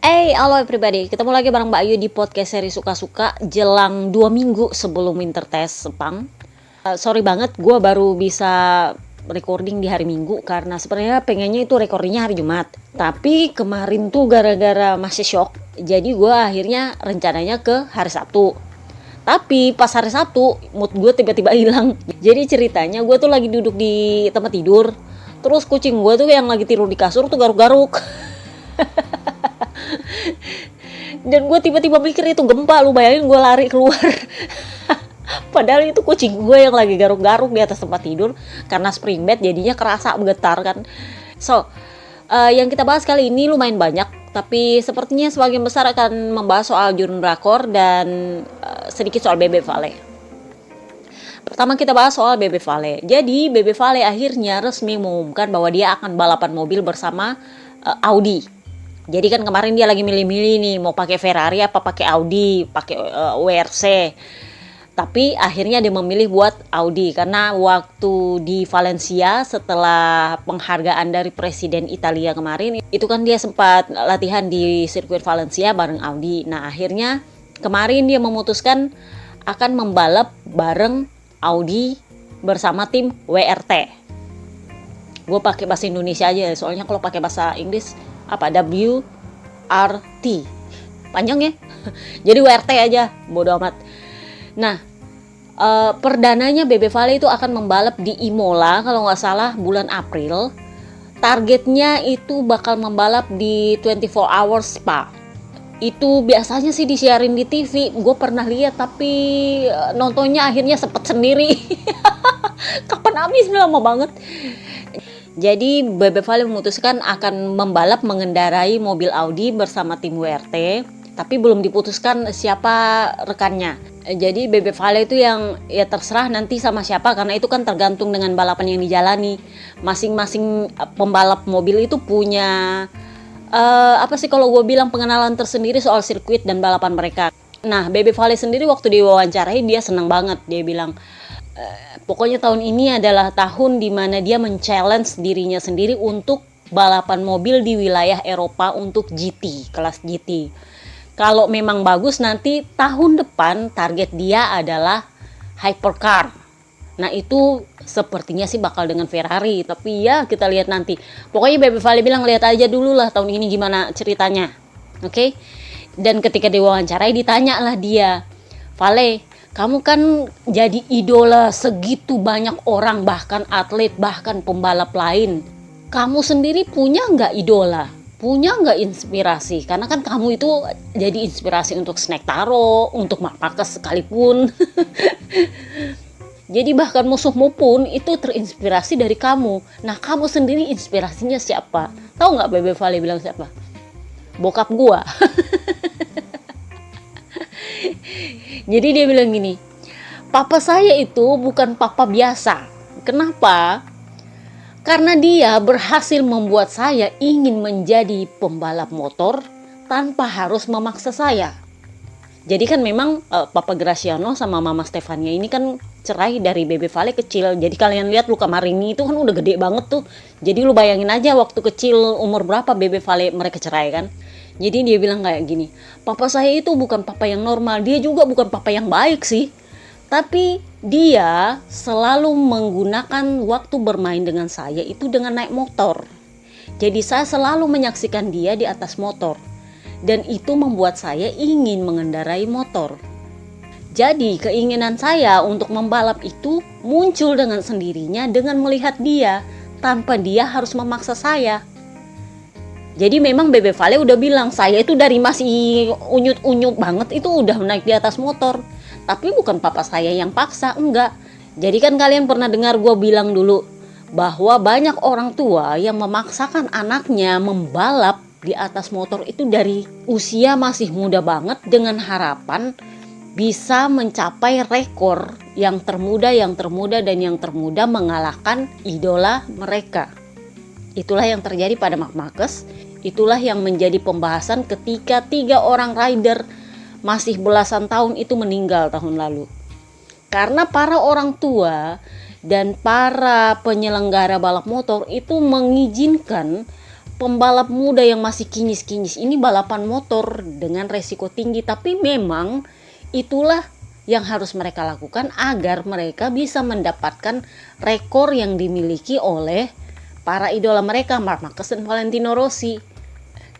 Halo everybody, ketemu lagi bareng Mbak Ayu di podcast seri Suka-Suka jelang 2 minggu sebelum winter test Sepang. Sorry banget, gue baru bisa recording di hari Minggu karena sebenarnya pengennya itu recordingnya hari Jumat. Tapi kemarin tuh gara-gara masih shock, jadi gue akhirnya rencananya ke hari Sabtu. Tapi pas hari Sabtu, mood gue tiba-tiba hilang. Jadi ceritanya gue tuh lagi duduk di tempat tidur, terus kucing gue tuh yang lagi tidur di kasur tuh garuk-garuk. Dan gue tiba-tiba mikir itu gempa, lu bayangin gue lari keluar. Padahal itu kucing gue yang lagi garuk-garuk di atas tempat tidur. Karena spring bed jadinya kerasa bergetar kan. Yang kita bahas kali ini lumayan banyak, tapi sepertinya sebagian besar akan membahas soal Jurun Drakor dan sedikit soal Bebe Vale. Pertama kita bahas soal Bebe Vale. Jadi Bebe Vale akhirnya resmi mengumumkan bahwa dia akan balapan mobil bersama Audi. Jadi kan kemarin dia lagi milih-milih nih mau pakai Ferrari apa pakai Audi, pakai WRC. Tapi akhirnya dia memilih buat Audi karena waktu di Valencia setelah penghargaan dari Presiden Italia kemarin, itu kan dia sempat latihan di sirkuit Valencia bareng Audi. Nah, akhirnya kemarin dia memutuskan akan membalap bareng Audi bersama tim WRT. Gue pakai bahasa Indonesia aja, soalnya kalau pakai bahasa Inggris WRT panjang ya. Jadi WRT aja, bodo amat. Nah, perdananya Bebe Vale itu akan membalap di Imola kalau nggak salah bulan April. Targetnya itu bakal membalap di 24 Hours Spa. Itu biasanya sih disiarin di TV. Gue pernah lihat tapi nontonnya akhirnya sempet sendiri. Kapan habis, lama banget. Jadi Bebe Vale memutuskan akan membalap mengendarai mobil Audi bersama tim WRT, tapi belum diputuskan siapa rekannya. Jadi Bebe Vale itu yang ya terserah nanti sama siapa, karena itu kan tergantung dengan balapan yang dijalani. Masing-masing pembalap mobil itu punya kalau gue bilang pengenalan tersendiri soal sirkuit dan balapan mereka. Nah, Bebe Vale sendiri waktu diwawancarai dia senang banget. Dia bilang pokoknya tahun ini adalah tahun dimana dia men-challenge dirinya sendiri untuk balapan mobil di wilayah Eropa untuk GT, kelas GT. Kalau memang bagus nanti tahun depan target dia adalah hypercar. Nah itu sepertinya sih bakal dengan Ferrari, tapi ya kita lihat nanti. Pokoknya Bebe Vale bilang lihat aja dulu lah tahun ini gimana ceritanya. Oke? Dan ketika diwawancarai ditanya lah dia, Vale, kamu kan jadi idola segitu banyak orang, bahkan atlet, bahkan pembalap lain. Kamu sendiri punya nggak idola? Punya nggak inspirasi? Karena kan kamu itu jadi inspirasi untuk Snack Taro, untuk Marc Marquez sekalipun. Jadi bahkan musuhmu pun itu terinspirasi dari kamu. Nah, kamu sendiri inspirasinya siapa? Tahu nggak Bebe Vale bilang siapa? Bokap gua. Jadi dia bilang gini, papa saya itu bukan papa biasa. Kenapa? Karena dia berhasil membuat saya ingin menjadi pembalap motor tanpa harus memaksa saya. Jadi kan memang Papa Graciano sama Mama Stefania ini kan cerai dari Bebe Vale kecil. Jadi kalian lihat Luca Marini itu kan udah gede banget tuh. Jadi lu bayangin aja waktu kecil umur berapa Bebe Vale mereka cerai kan. Jadi dia bilang kayak gini, papa saya itu bukan papa yang normal, dia juga bukan papa yang baik sih. Tapi dia selalu menggunakan waktu bermain dengan saya itu dengan naik motor. Jadi saya selalu menyaksikan dia di atas motor. Dan itu membuat saya ingin mengendarai motor. Jadi keinginan saya untuk membalap itu muncul dengan sendirinya dengan melihat dia, tanpa dia harus memaksa saya. Jadi memang Bebe Vale udah bilang, saya itu dari masih unyut-unyut banget itu udah naik di atas motor. Tapi bukan papa saya yang paksa, enggak. Jadi kan kalian pernah dengar gue bilang dulu, bahwa banyak orang tua yang memaksakan anaknya membalap di atas motor itu dari usia masih muda banget dengan harapan bisa mencapai rekor yang termuda dan yang termuda mengalahkan idola mereka. Itulah yang terjadi pada Marc Marquez. Itulah yang menjadi pembahasan ketika 3 orang rider masih belasan tahun itu meninggal tahun lalu. Karena para orang tua dan para penyelenggara balap motor itu mengizinkan pembalap muda yang masih kinyis-kinyis ini balapan motor dengan resiko tinggi, tapi memang itulah yang harus mereka lakukan agar mereka bisa mendapatkan rekor yang dimiliki oleh para idola mereka, Marc Marquez dan Valentino Rossi.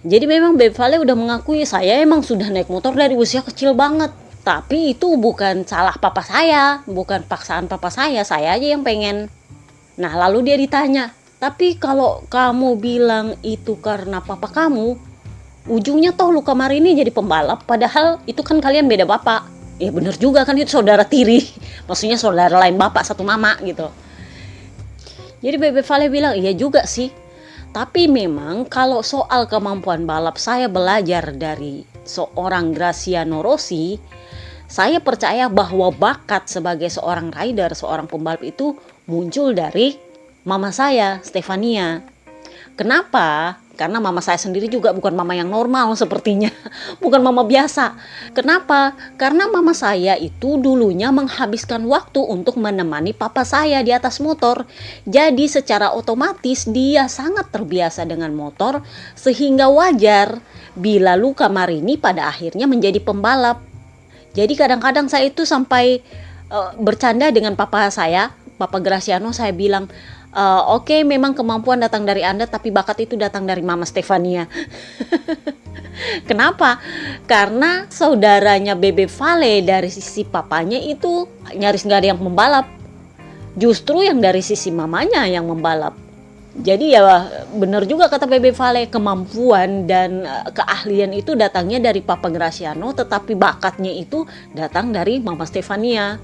Jadi memang Babe Vale udah mengakui, saya emang sudah naik motor dari usia kecil banget. Tapi itu bukan salah papa saya, bukan paksaan papa saya aja yang pengen. Nah lalu dia ditanya, tapi kalau kamu bilang itu karena papa kamu, ujungnya toh Luca Marini jadi pembalap, padahal itu kan kalian beda bapak. Ya bener juga kan, itu saudara tiri, maksudnya saudara lain bapak satu mama gitu. Jadi Babe Vale bilang, iya juga sih. Tapi memang kalau soal kemampuan balap, saya belajar dari seorang Graziano Rossi. Saya percaya bahwa bakat sebagai seorang rider, seorang pembalap itu muncul dari mama saya, Stefania. Kenapa? Karena mama saya sendiri juga bukan mama yang normal sepertinya. Bukan mama biasa. Kenapa? Karena mama saya itu dulunya menghabiskan waktu untuk menemani papa saya di atas motor. Jadi secara otomatis dia sangat terbiasa dengan motor, sehingga wajar bila Luca Marini pada akhirnya menjadi pembalap. Jadi kadang-kadang saya itu sampai bercanda dengan papa saya, Papa Graziano, saya bilang, Oke, memang kemampuan datang dari Anda, tapi bakat itu datang dari Mama Stefania. Kenapa? Karena saudaranya Babe Vale dari sisi papanya itu nyaris nggak ada yang membalap. Justru yang dari sisi mamanya yang membalap. Jadi ya benar juga kata Babe Vale, kemampuan dan keahlian itu datangnya dari Papa Graziano, tetapi bakatnya itu datang dari Mama Stefania.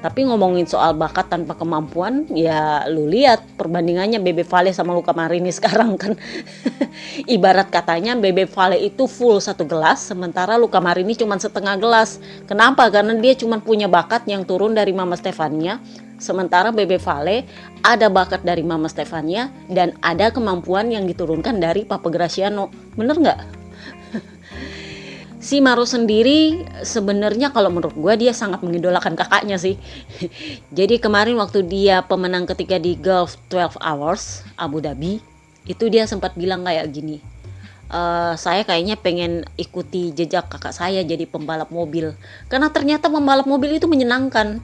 Tapi ngomongin soal bakat tanpa kemampuan, ya lu lihat perbandingannya Babe Vale sama Luca Marini sekarang kan. Ibarat katanya Babe Vale itu full satu gelas, sementara Luca Marini cuma setengah gelas. Kenapa? Karena dia cuma punya bakat yang turun dari Mama Stefania, sementara Babe Vale ada bakat dari Mama Stefania dan ada kemampuan yang diturunkan dari Papa Graziano. Bener nggak? Si Maru sendiri sebenarnya kalau menurut gue dia sangat mengidolakan kakaknya sih. Jadi kemarin waktu dia pemenang ketiga di Gulf 12 Hours Abu Dhabi, itu dia sempat bilang kayak gini, saya kayaknya pengen ikuti jejak kakak saya jadi pembalap mobil. Karena ternyata pembalap mobil itu menyenangkan.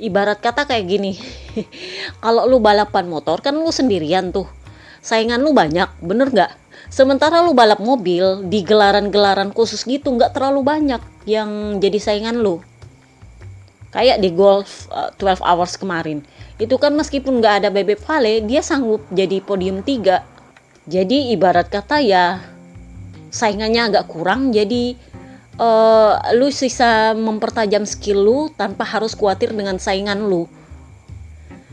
Ibarat kata kayak gini, kalau lu balapan motor kan lu sendirian tuh, saingan lu banyak, bener nggak? Sementara lu balap mobil di gelaran-gelaran khusus gitu nggak terlalu banyak yang jadi saingan lu. Kayak di Gulf 12 Hours kemarin. Itu kan meskipun nggak ada Babe Vale, dia sanggup jadi podium 3. Jadi ibarat kata ya saingannya agak kurang, jadi lu sisa mempertajam skill lu tanpa harus khawatir dengan saingan lu.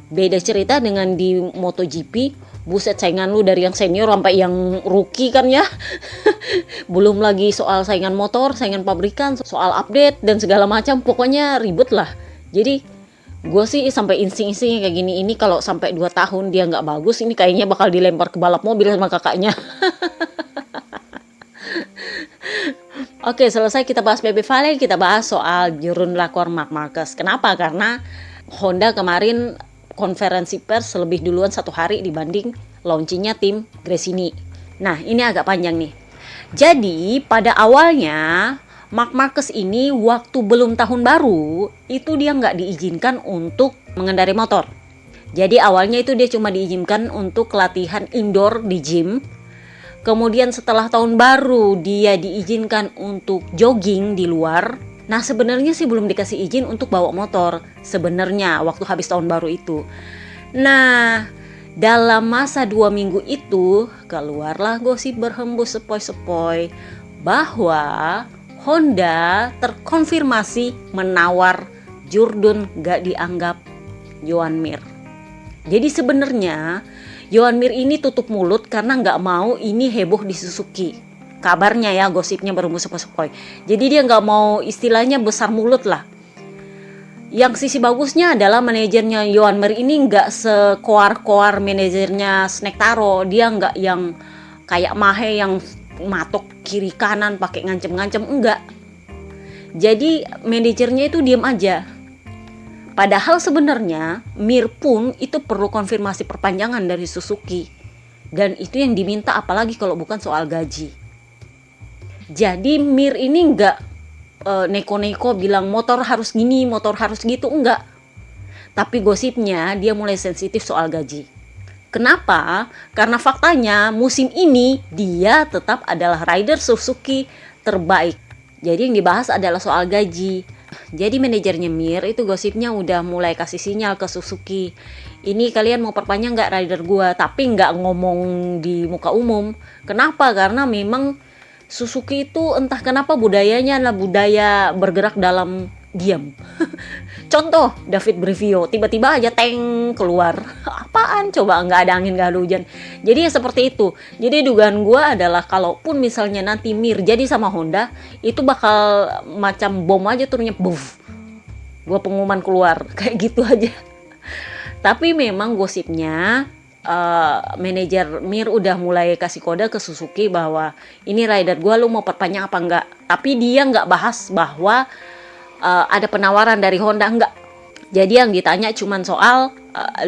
Beda cerita dengan di MotoGP. Buset, saingan lu dari yang senior sampai yang rookie kan ya. Belum lagi soal saingan motor, saingan pabrikan, soal update dan segala macam, pokoknya ribet lah. Jadi gue sih sampai insting-insting kayak gini, ini kalau sampai 2 tahun dia nggak bagus, ini kayaknya bakal dilempar ke balap mobil sama kakaknya. Oke, selesai kita bahas Babe Vale, kita bahas soal jurun lakor Marc Marquez. Kenapa? Karena Honda kemarin konferensi pers lebih duluan 1 hari dibanding launchingnya tim Gresini. Nah ini agak panjang nih. Jadi pada awalnya Marc Marquez ini waktu belum tahun baru itu dia nggak diizinkan untuk mengendarai motor. Jadi awalnya itu dia cuma diizinkan untuk latihan indoor di gym. Kemudian setelah tahun baru dia diizinkan untuk jogging di luar. Nah sebenarnya sih belum dikasih izin untuk bawa motor sebenarnya waktu habis tahun baru itu. Nah dalam masa 2 minggu itu keluarlah gosip berhembus sepoi-sepoi bahwa Honda terkonfirmasi menawar Jurdoen gak dianggap Joan Mir. Jadi sebenarnya Joan Mir ini tutup mulut karena gak mau ini heboh di Suzuki. Kabarnya ya, gosipnya berhembus sepoi-sepoi. Jadi dia nggak mau istilahnya besar mulut lah. Yang sisi bagusnya adalah manajernya Joan Mir ini nggak sekoar-koar manajernya Snack Taro. Dia nggak yang kayak Mahe yang matok kiri kanan pakai ngancem-ngancem, enggak. Jadi manajernya itu diam aja. Padahal sebenarnya Mir pun itu perlu konfirmasi perpanjangan dari Suzuki. Dan itu yang diminta, apalagi kalau bukan soal gaji. Jadi Mir ini nggak neko-neko bilang motor harus gini, motor harus gitu, enggak. Tapi gosipnya dia mulai sensitif soal gaji. Kenapa? Karena faktanya musim ini dia tetap adalah rider Suzuki terbaik. Jadi yang dibahas adalah soal gaji. Jadi manajernya Mir itu gosipnya udah mulai kasih sinyal ke Suzuki. Ini kalian mau perpanjang nggak rider gua? Tapi nggak ngomong di muka umum. Kenapa? Karena memang Suzuki itu entah kenapa budayanya adalah budaya bergerak dalam diam. Contoh David Brivio, tiba-tiba aja tank keluar. Apaan coba, nggak ada angin, nggak ada hujan. Jadi ya seperti itu. Jadi dugaan gue adalah kalaupun misalnya nanti Mir jadi sama Honda, itu bakal macam bom aja turunnya, buff. Gue pengumuman keluar, kayak gitu aja. Tapi memang gosipnya manajer Mir udah mulai kasih kode ke Suzuki bahwa ini rider gue, lu mau perpanjang apa enggak. Tapi dia nggak bahas bahwa ada penawaran dari Honda, enggak. Jadi yang ditanya cuman soal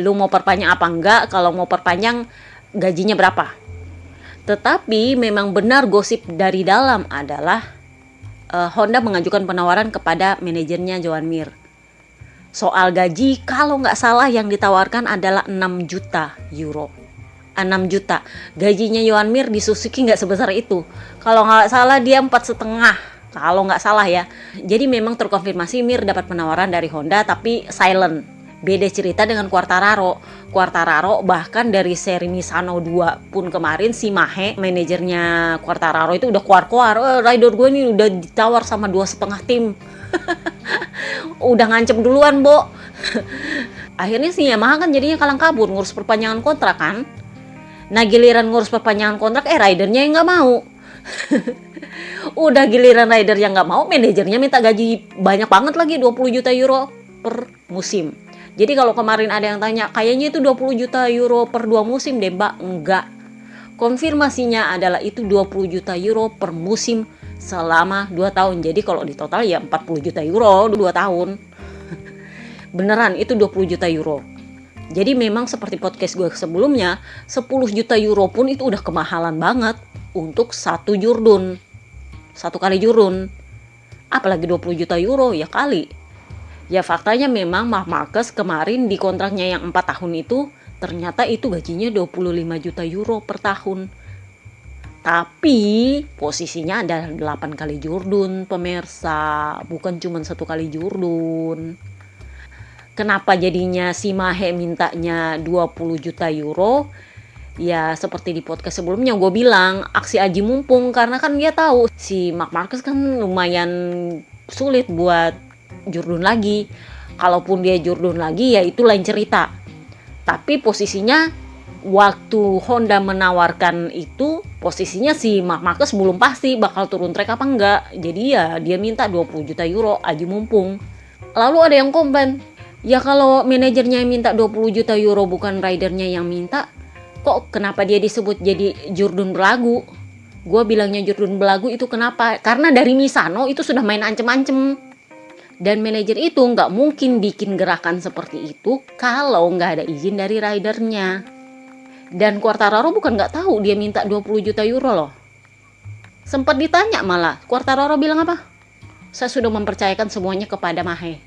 lu mau perpanjang apa enggak, kalau mau perpanjang gajinya berapa. Tetapi memang benar gosip dari dalam adalah Honda mengajukan penawaran kepada manajernya Joan Mir. Soal gaji, kalau nggak salah yang ditawarkan adalah 6 juta euro. 6 juta. Gajinya Joan Mir di Suzuki nggak sebesar itu. Kalau nggak salah dia 4,5. Kalau nggak salah ya. Jadi memang terkonfirmasi Mir dapat penawaran dari Honda tapi silent. Beda cerita dengan Quartararo. Quartararo bahkan dari seri Misano 2 pun kemarin si Mahe, manajernya Quartararo itu udah keluar-keluar. Rider gue nih udah ditawar sama 2,5 tim. Udah ngancem duluan, Bo. Akhirnya si Yamaha kan jadinya kalang kabur ngurus perpanjangan kontrak kan. Nah giliran ngurus perpanjangan kontrak, ridernya yang nggak mau. Udah giliran rider yang nggak mau, manajernya minta gaji banyak banget lagi, 20 juta euro per musim. Jadi kalau kemarin ada yang tanya, kayaknya itu 20 juta euro per 2 musim deh Mbak. Enggak. Konfirmasinya adalah itu 20 juta euro per musim selama 2 tahun. Jadi kalau di total ya 40 juta euro 2 tahun. Beneran itu 20 juta euro. Jadi memang seperti podcast gue sebelumnya, 10 juta euro pun itu udah kemahalan banget untuk satu jurdun. Satu kali jurun. Apalagi 20 juta euro ya kali. Ya faktanya memang Marc Marquez kemarin di kontraknya yang 4 tahun itu ternyata itu gajinya 25 juta euro per tahun. Tapi posisinya ada 8 kali jurdun pemirsa, bukan cuma 1 kali jurdun. Kenapa jadinya si Mahe mintanya 20 juta euro? Ya seperti di podcast sebelumnya gue bilang, aksi aji mumpung, karena kan dia tahu si Marc Marquez kan lumayan sulit buat jurdun lagi. Kalaupun dia jurdun lagi ya itu lain cerita. Tapi posisinya waktu Honda menawarkan itu, posisinya si Marc Marquez belum pasti bakal turun track apa enggak. Jadi ya dia minta 20 juta euro aji mumpung. Lalu ada yang komplain, ya kalau manajernya yang minta 20 juta euro bukan ridernya yang minta, kok kenapa dia disebut jadi jurdun belagu? Gue bilangnya jurdun belagu itu kenapa? Karena dari Misano itu sudah main ancem-ancem. Dan manajer itu nggak mungkin bikin gerakan seperti itu kalau nggak ada izin dari ridernya. Dan Quartararo bukan nggak tahu dia minta 20 juta euro loh. Sempat ditanya malah, Quartararo bilang apa? Saya sudah mempercayakan semuanya kepada Mahe.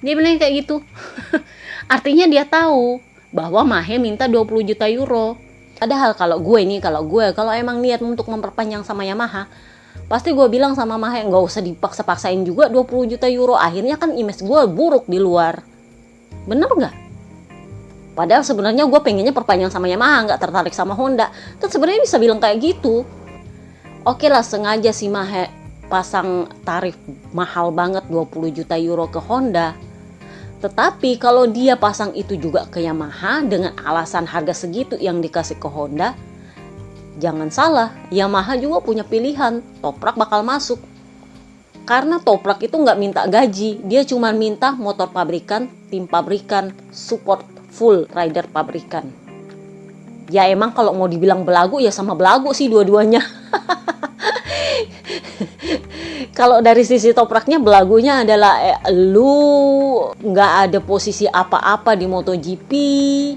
Dia bilang kayak gitu. Artinya dia tahu bahwa Mahe minta 20 juta euro. Padahal kalau emang niat untuk memperpanjang sama Yamaha, pasti gue bilang sama Mahe, nggak usah dipaksa-paksain juga 20 juta euro. Akhirnya kan image gue buruk di luar. Bener nggak? Padahal sebenarnya gue pengennya perpanjang sama Yamaha, nggak tertarik sama Honda. Terus sebenarnya bisa bilang kayak gitu. Oke lah, sengaja si Mahe pasang tarif mahal banget 20 juta euro ke Honda. Tetapi kalau dia pasang itu juga ke Yamaha dengan alasan harga segitu yang dikasih ke Honda, jangan salah, Yamaha juga punya pilihan, Toprak bakal masuk. Karena Toprak itu nggak minta gaji, dia cuma minta motor pabrikan, tim pabrikan, support full rider pabrikan. Ya emang kalau mau dibilang belagu ya sama belagu sih dua-duanya. Kalau dari sisi Topraknya, belagunya adalah lu nggak ada posisi apa-apa di MotoGP,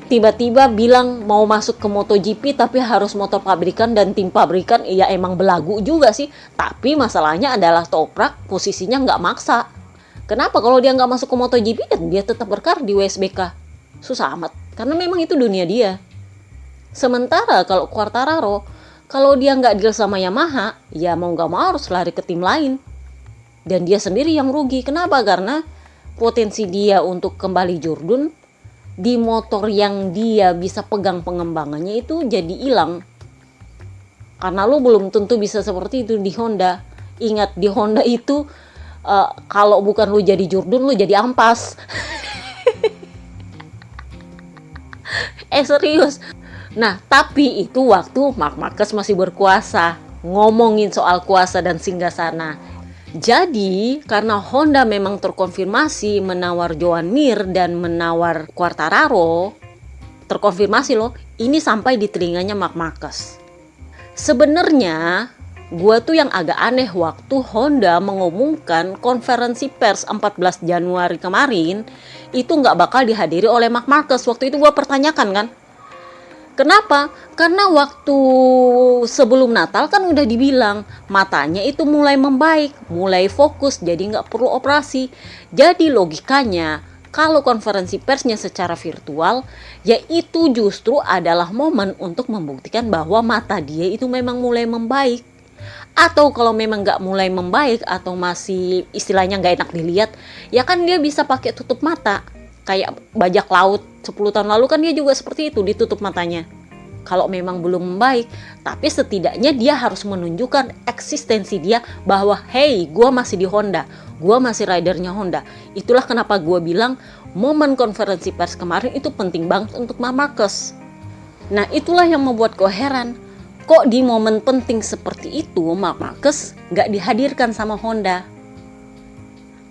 tiba-tiba bilang mau masuk ke MotoGP tapi harus motor pabrikan dan tim pabrikan. Ya emang belagu juga sih, tapi masalahnya adalah Toprak posisinya nggak maksa. Kenapa? Kalau dia nggak masuk ke MotoGP, dia tetap berkarir di WSBK. Susah amat, karena memang itu dunia dia. Sementara kalau Quartararo, kalau dia nggak deal sama Yamaha, ya mau nggak mau harus lari ke tim lain. Dan dia sendiri yang rugi. Kenapa? Karena potensi dia untuk kembali jurdun di motor yang dia bisa pegang pengembangannya itu jadi hilang. Karena lo belum tentu bisa seperti itu di Honda. Ingat, di Honda itu kalau bukan lo jadi jurdun, lo jadi ampas. Serius. Nah, tapi itu waktu Marc Marquez masih berkuasa. Ngomongin soal kuasa dan singgasana. Jadi, karena Honda memang terkonfirmasi menawar Joan Mir dan menawar Quartararo, terkonfirmasi loh, ini sampai di telinganya Marc Marquez. Sebenarnya, gua tuh yang agak aneh waktu Honda mengumumkan konferensi pers 14 Januari kemarin, itu nggak bakal dihadiri oleh Marc Marquez. Waktu itu gua pertanyakan kan, kenapa? Karena waktu sebelum Natal kan udah dibilang matanya itu mulai membaik, mulai fokus, jadi nggak perlu operasi. Jadi logikanya kalau konferensi persnya secara virtual, ya itu justru adalah momen untuk membuktikan bahwa mata dia itu memang mulai membaik. Atau kalau memang nggak mulai membaik atau masih istilahnya nggak enak dilihat, ya kan dia bisa pakai tutup mata. Kayak bajak laut 10 tahun lalu kan dia juga seperti itu, ditutup matanya. Kalau memang belum membaik, tapi setidaknya dia harus menunjukkan eksistensi dia bahwa hey, gue masih di Honda, gue masih ridernya Honda. Itulah kenapa gue bilang momen konferensi pers kemarin itu penting banget untuk Marc Marquez. Nah, itulah yang membuat gue heran. Kok di momen penting seperti itu Marc Marquez gak dihadirkan sama Honda?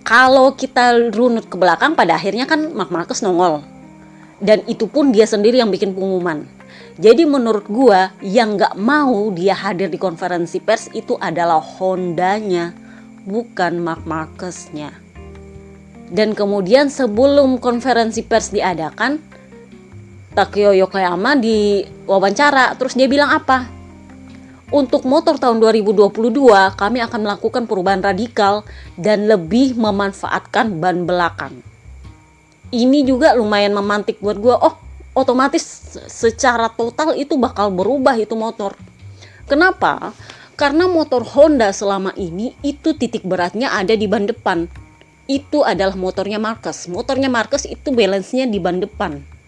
Kalau kita runut ke belakang, pada akhirnya kan Marc Marquez nongol. Dan itu pun dia sendiri yang bikin pengumuman. Jadi menurut gua, yang gak mau dia hadir di konferensi pers itu adalah Hondanya, bukan Marc Marquez-nya. Dan kemudian sebelum konferensi pers diadakan, Takeo Yokoyama diwawancara, terus dia bilang apa? Untuk motor tahun 2022, kami akan melakukan perubahan radikal dan lebih memanfaatkan ban belakang. Ini juga lumayan memantik buat gue. Oh, otomatis secara total itu bakal berubah itu motor. Kenapa? Karena motor Honda selama ini itu titik beratnya ada di ban depan. Itu adalah motornya Marquez. Motornya Marquez itu balance-nya di ban depan.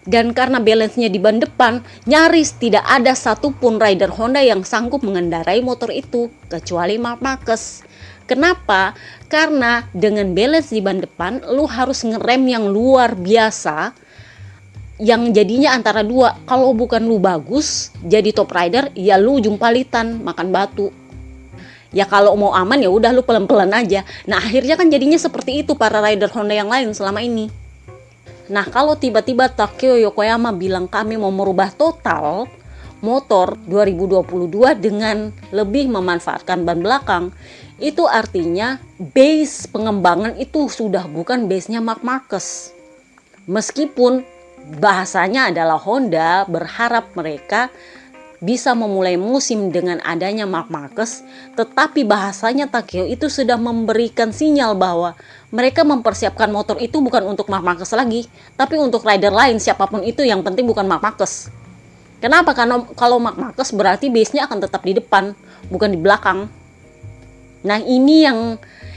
Dan karena balance-nya di ban depan, nyaris tidak ada satupun rider Honda yang sanggup mengendarai motor itu, kecuali Marc Marquez. Kenapa? Karena dengan balance di ban depan, lu harus ngerem yang luar biasa, yang jadinya antara dua. Kalau bukan lu bagus, jadi top rider, ya lu ujung palitan, makan batu. Ya kalau mau aman ya udah lu pelan-pelan aja. Nah akhirnya kan jadinya seperti itu para rider Honda yang lain selama ini. Nah, kalau tiba-tiba Takeo Yokoyama bilang kami mau merubah total motor 2022 dengan lebih memanfaatkan ban belakang, itu artinya base pengembangan itu sudah bukan base-nya Marc Marquez. Meskipun bahasanya adalah Honda berharap mereka bisa memulai musim dengan adanya Marc Marquez, tetapi bahasanya Takeo itu sudah memberikan sinyal bahwa mereka mempersiapkan motor itu bukan untuk Marc Marquez lagi, tapi untuk rider lain siapapun itu, yang penting bukan Marc Marquez. Kenapa? Karena kalau Marc Marquez berarti base-nya akan tetap di depan, bukan di belakang. Nah ini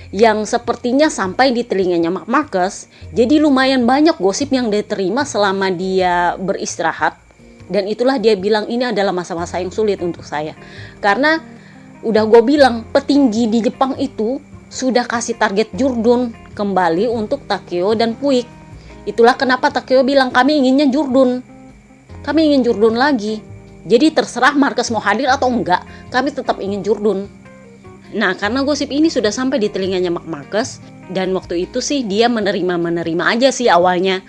yang sepertinya sampai di telinganya Marc Marquez, jadi lumayan banyak gosip yang diterima selama dia beristirahat. Dan itulah dia bilang ini adalah masa-masa yang sulit untuk saya. Karena udah gue bilang petinggi di Jepang itu sudah kasih target jurdun kembali untuk Takeo dan Puig. Itulah kenapa Takeo bilang kami inginnya jurdun. Kami ingin jurdun lagi. Jadi terserah Marquez mau hadir atau enggak, kami tetap ingin jurdun. Nah karena gosip ini sudah sampai di telinganya Marc Marquez, dan waktu itu sih dia menerima aja sih awalnya.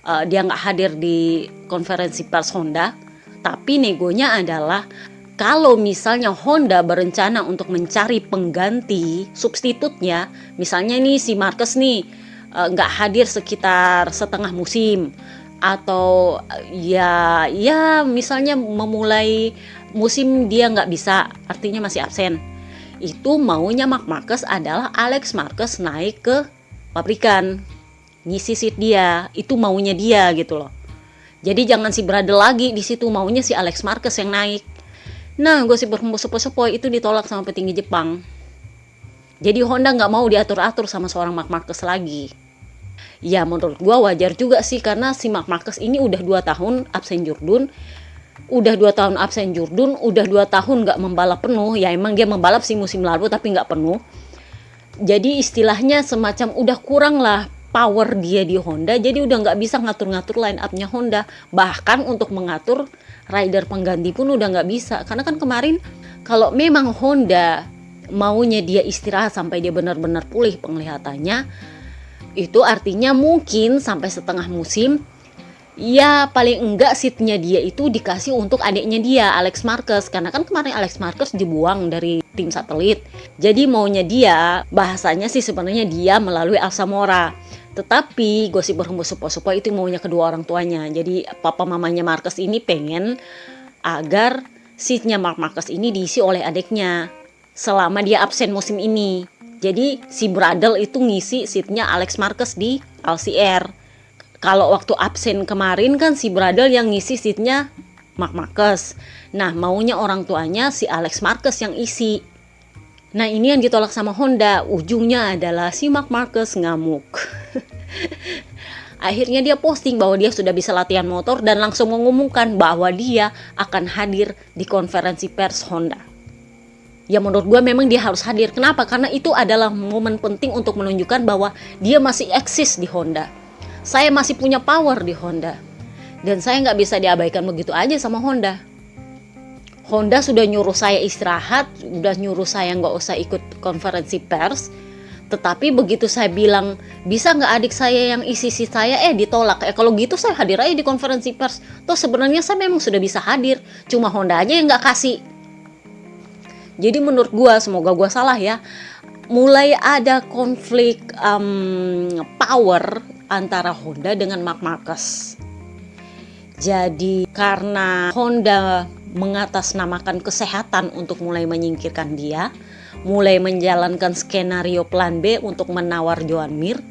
Dia nggak hadir di konferensi pers Honda, tapi negonya adalah Kalau misalnya Honda berencana untuk mencari pengganti substitutnya, misalnya nih si Marquez nih nggak hadir sekitar setengah musim, atau ya misalnya memulai musim dia nggak bisa, artinya masih absen. Itu maunya Marc Marquez adalah Alex Marquez naik ke pabrikan, ngisi seat dia, itu maunya dia gitu loh. Jadi jangan si Bradle lagi di situ, maunya si Alex Marquez yang naik. Nah, gosip berhembus-sepoi itu ditolak sama petinggi Jepang. Jadi Honda nggak mau diatur-atur sama seorang Marc Marquez lagi. Ya menurut gua wajar juga sih, karena si Marc Marquez ini udah 2 tahun absen jurdun. Udah 2 tahun absen jurdun, udah 2 tahun nggak membalap penuh. Ya emang dia membalap sih musim lalu tapi nggak penuh. Jadi istilahnya semacam udah kurang lah power dia di Honda, jadi udah nggak bisa ngatur-ngatur line up-nya Honda. Bahkan untuk mengatur rider pengganti pun udah nggak bisa. Karena kan kemarin kalau memang Honda maunya dia istirahat sampai dia benar-benar pulih penglihatannya, itu artinya mungkin sampai setengah musim, ya paling enggak seatnya dia itu dikasih untuk adiknya dia, Alex Marquez. Karena kan kemarin Alex Marquez dibuang dari tim satelit. Jadi maunya dia, bahasanya sih sebenarnya dia melalui Alsamora. Tetapi gosip berhembus-sepoi itu maunya kedua orang tuanya. Jadi papa mamanya Marquez ini pengen agar seatnya Marc Marquez ini diisi oleh adiknya selama dia absen musim ini. Jadi si Bradle itu ngisi seatnya Alex Marquez di LCR. Kalau waktu absen kemarin kan si Bradle yang ngisi seatnya Marc Marquez. Nah maunya orang tuanya si Alex Marquez yang isi. Nah ini yang ditolak sama Honda. Ujungnya adalah si Marc Marquez ngamuk. Akhirnya dia posting bahwa dia sudah bisa latihan motor dan langsung mengumumkan bahwa dia akan hadir di konferensi pers Honda. Ya menurut gue memang dia harus hadir. Kenapa? Karena itu adalah momen penting untuk menunjukkan bahwa dia masih eksis di Honda. Saya masih punya power di Honda. Dan saya nggak bisa diabaikan begitu aja sama Honda. Honda sudah nyuruh saya istirahat, sudah nyuruh saya nggak usah ikut konferensi pers. Tetapi begitu saya bilang, bisa nggak adik saya yang isi seat saya, ditolak. Kalau gitu saya hadir aja di konferensi pers. Toh sebenarnya saya memang sudah bisa hadir, cuma Honda aja yang nggak kasih. Jadi menurut gua, semoga gua salah ya, mulai ada konflik power antara Honda dengan Marc Marquez. Jadi karena Honda mengatasnamakan kesehatan untuk mulai menyingkirkan dia, mulai menjalankan skenario plan B untuk menawar Joan Mir.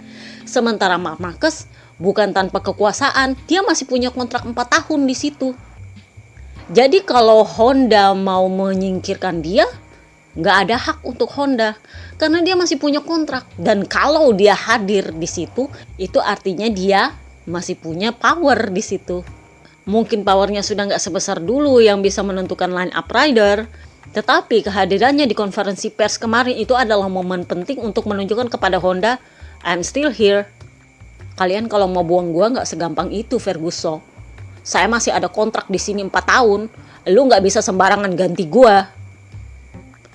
Sementara Marc Marquez bukan tanpa kekuasaan, dia masih punya kontrak 4 tahun di situ. Jadi kalau Honda mau menyingkirkan dia, nggak ada hak untuk Honda karena dia masih punya kontrak. Dan kalau dia hadir di situ, itu artinya dia masih punya power di situ. Mungkin powernya sudah nggak sebesar dulu yang bisa menentukan line up rider. Tetapi kehadirannya di konferensi pers kemarin itu adalah momen penting untuk menunjukkan kepada Honda, I'm still here. Kalian kalau mau buang gua nggak segampang itu, Ferguson. Saya masih ada kontrak di sini 4 tahun. Lu nggak bisa sembarangan ganti gua.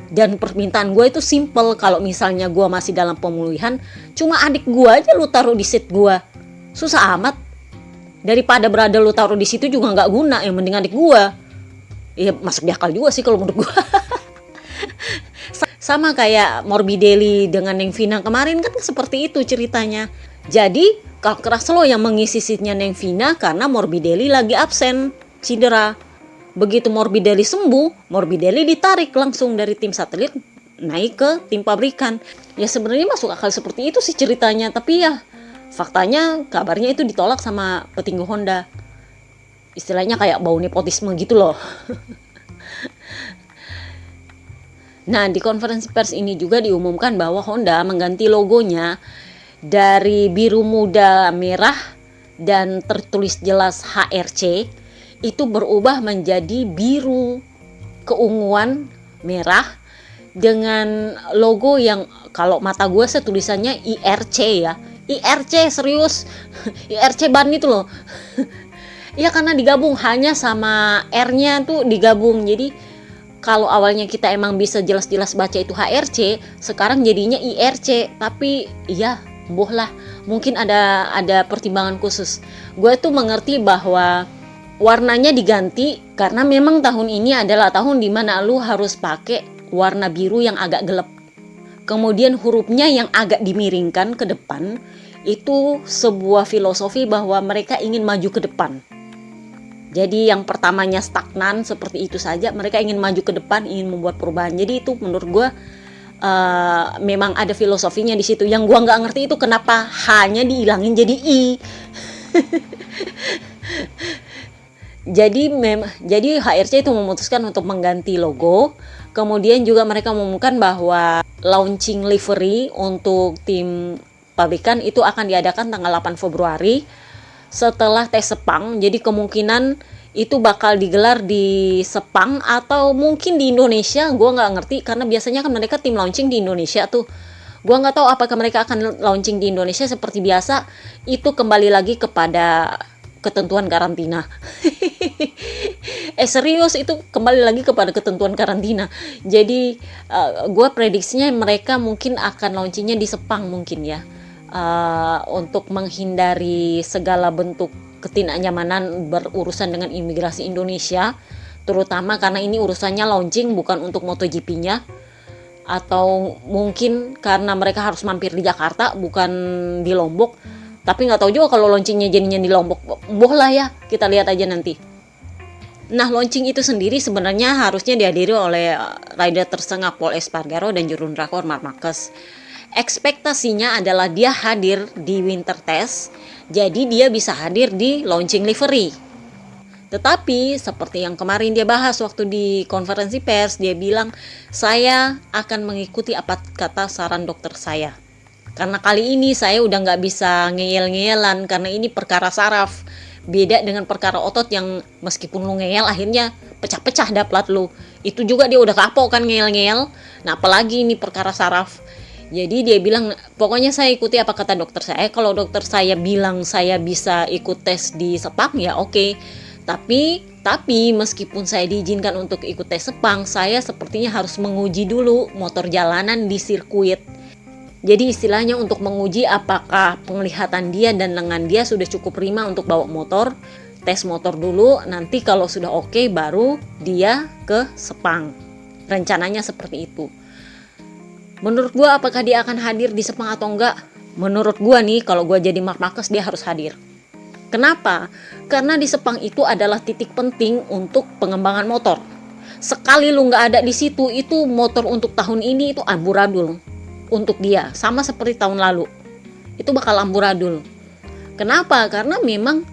Dan permintaan gua itu simple. Kalau misalnya gua masih dalam pemulihan, cuma adik gua aja lu taruh di seat gua. Susah amat. Daripada berada lu taruh di situ juga nggak guna. Yang mending adik gua. Ya masuk di akal juga sih kalau menurut gue. Sama kayak Morbidelli dengan Neng Vina kemarin kan seperti itu ceritanya. Jadi Karl Kraslow yang mengisi seatnya Neng Vina karena Morbidelli lagi absen, cedera. Begitu Morbidelli sembuh, Morbidelli ditarik langsung dari tim satelit naik ke tim pabrikan. Ya sebenarnya masuk akal seperti itu sih ceritanya, tapi ya faktanya kabarnya itu ditolak sama petinggi Honda. Istilahnya kayak bau nepotisme gitu loh. Nah, di konferensi pers ini juga diumumkan bahwa Honda mengganti logonya dari biru muda merah dan tertulis jelas HRC, itu berubah menjadi biru keunguan merah dengan logo yang kalau mata gue sih tulisannya IRC ya. IRC serius. IRC ban itu loh. Ya karena digabung hanya sama R-nya tuh digabung. Jadi kalau awalnya kita emang bisa jelas-jelas baca itu HRC, sekarang jadinya IRC. Tapi ya boh lah, mungkin ada pertimbangan khusus. Gue tuh mengerti bahwa warnanya diganti karena memang tahun ini adalah tahun dimana lu harus pakai warna biru yang agak gelap. Kemudian hurufnya yang agak dimiringkan ke depan, itu sebuah filosofi bahwa mereka ingin maju ke depan. Jadi yang pertamanya stagnan seperti itu saja, mereka ingin maju ke depan, ingin membuat perubahan. Jadi itu menurut gue memang ada filosofinya di situ. Yang gue nggak ngerti itu kenapa hanya dihilangin jadi I. Jadi HRC itu memutuskan untuk mengganti logo. Kemudian juga mereka mengumumkan bahwa launching livery untuk tim pabrikan itu akan diadakan tanggal 8 Februari setelah tes Sepang. Jadi kemungkinan itu bakal digelar di Sepang atau mungkin di Indonesia. Gue nggak ngerti karena biasanya kan mereka tim launching di Indonesia tuh. Gue nggak tahu apakah mereka akan launching di Indonesia seperti biasa. Itu kembali lagi kepada ketentuan karantina. Serius, itu kembali lagi kepada ketentuan karantina. Jadi gue prediksinya mereka mungkin akan launchingnya di Sepang mungkin ya, untuk menghindari segala bentuk ketidaknyamanan berurusan dengan imigrasi Indonesia, terutama karena ini urusannya launching bukan untuk MotoGP-nya, atau mungkin karena mereka harus mampir di Jakarta bukan di Lombok. Tapi nggak tahu juga kalau launchingnya jadinya di Lombok. Bohlah ya, kita lihat aja nanti. Nah, launching itu sendiri sebenarnya harusnya dihadiri oleh rider tersengah Pol Espargaro dan juru drakor Marc Marquez. Ekspektasinya adalah dia hadir di winter test, jadi dia bisa hadir di launching livery. Tetapi seperti yang kemarin dia bahas waktu di konferensi pers, dia bilang, saya akan mengikuti apa kata saran dokter saya. Karena kali ini saya udah nggak bisa ngeyel-ngeyelan karena ini perkara saraf. Beda dengan perkara otot yang meskipun lu ngeyel akhirnya pecah-pecah dah plat lu. Itu juga dia udah kapok kan ngeyel-ngeyel. Nah apalagi ini perkara saraf. Jadi dia bilang pokoknya saya ikuti apa kata dokter saya. Kalau dokter saya bilang saya bisa ikut tes di Sepang ya oke. Tapi meskipun saya diizinkan untuk ikut tes Sepang, saya sepertinya harus menguji dulu motor jalanan di sirkuit. Jadi istilahnya untuk menguji apakah penglihatan dia dan lengan dia sudah cukup prima untuk bawa motor. Tes motor dulu, nanti kalau sudah oke baru dia ke Sepang. Rencananya seperti itu. Menurut gue apakah dia akan hadir di Sepang atau enggak? Menurut gue nih, kalau gue jadi Marc Marquez dia harus hadir. Kenapa? Karena di Sepang itu adalah titik penting untuk pengembangan motor. Sekali lu nggak ada di situ, itu motor untuk tahun ini itu amburadul. Untuk dia, sama seperti tahun lalu, itu bakal amburadul. Kenapa? Karena memang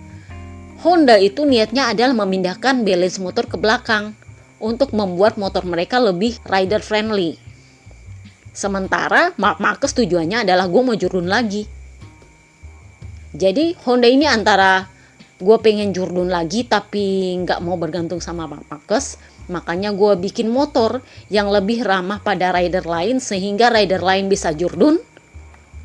Honda itu niatnya adalah memindahkan balance motor ke belakang untuk membuat motor mereka lebih rider friendly. Sementara Marc Marquez tujuannya adalah gue mau jurdun lagi. Jadi Honda ini antara gue pengen jurdun lagi tapi nggak mau bergantung sama Marc Marquez, makanya gue bikin motor yang lebih ramah pada rider lain sehingga rider lain bisa jurdun.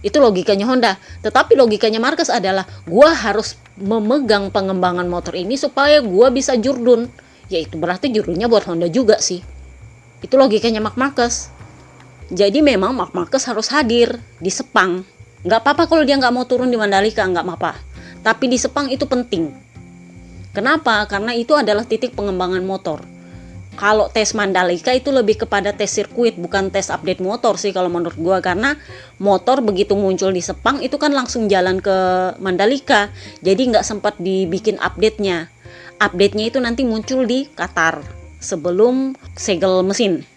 Itu logikanya Honda. Tetapi logikanya Marquez adalah gue harus memegang pengembangan motor ini supaya gue bisa jurdun. Yaitu berarti jurdunnya buat Honda juga sih. Itu logikanya Marc Marquez. Jadi memang Marc Marquez harus hadir di Sepang. Gak apa-apa kalau dia gak mau turun di Mandalika, gak apa-apa. Tapi di Sepang itu penting. Kenapa? Karena itu adalah titik pengembangan motor. Kalau tes Mandalika itu lebih kepada tes sirkuit, bukan tes update motor sih kalau menurut gue. Karena motor begitu muncul di Sepang itu kan langsung jalan ke Mandalika. Jadi nggak sempat dibikin update-nya. Update-nya itu nanti muncul di Qatar sebelum segel mesin.